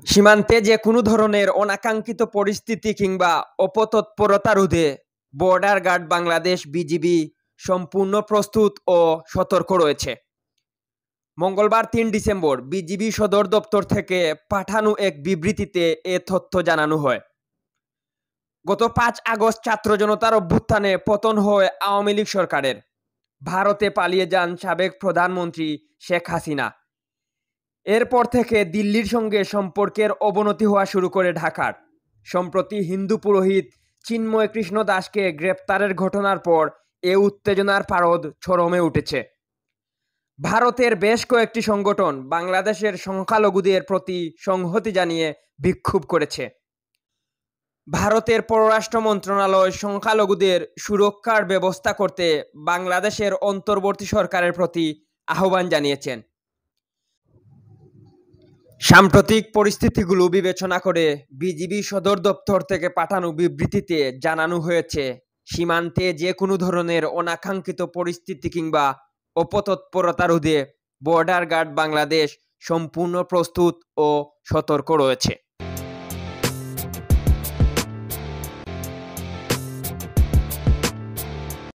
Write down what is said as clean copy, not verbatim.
সীমান্তে যে কোনো ধরনের অনাকাঙ্ক্ষিত পরিস্থিতি কিংবা অপতৎপরতা রোধে বর্ডার গার্ড বাংলাদেশ বিজিবি সম্পূর্ণ প্রস্তুত ও সতর্ক রয়েছে। মঙ্গলবার ৩ ডিসেম্বর বিজিবি সদর দপ্তর থেকে পাঠানো এক বিবৃতিতে এ তথ্য জানানো হয়। গত ৫ আগস্ট ছাত্র জনতার অভ্যুত্থানে পতন হয় আওয়ামী লীগ সরকারের। ভারতে পালিয়ে যান সাবেক প্রধানমন্ত্রী শেখ হাসিনা। এরপর থেকে দিল্লির সঙ্গে সম্পর্কের অবনতি হওয়া শুরু করে ঢাকার। সম্প্রতি হিন্দু পুরোহিত চিন্ময় কৃষ্ণ দাসকে গ্রেপ্তারের ঘটনার পর এ উত্তেজনার পারদ চরমে উঠেছে। ভারতের বেশ কয়েকটি সংগঠন বাংলাদেশের সংখ্যালঘুদের প্রতি সংহতি জানিয়ে বিক্ষোভ করেছে। ভারতের পররাষ্ট্র মন্ত্রণালয় সংখ্যালঘুদের সুরক্ষার ব্যবস্থা করতে বাংলাদেশের অন্তর্বর্তী সরকারের প্রতি আহ্বান জানিয়েছেন। সাম্প্রতিক পরিস্থিতিগুলো বিবেচনা করে বিজিবি সদর দপ্তর থেকে পাঠানো বিবৃতিতে জানানো হয়েছে, সীমান্তে যে কোনো ধরনের অনাকাঙ্ক্ষিত পরিস্থিতি কিংবা অপতৎপরতা রোধে বর্ডার গার্ড বাংলাদেশ সম্পূর্ণ প্রস্তুত ও সতর্ক রয়েছে।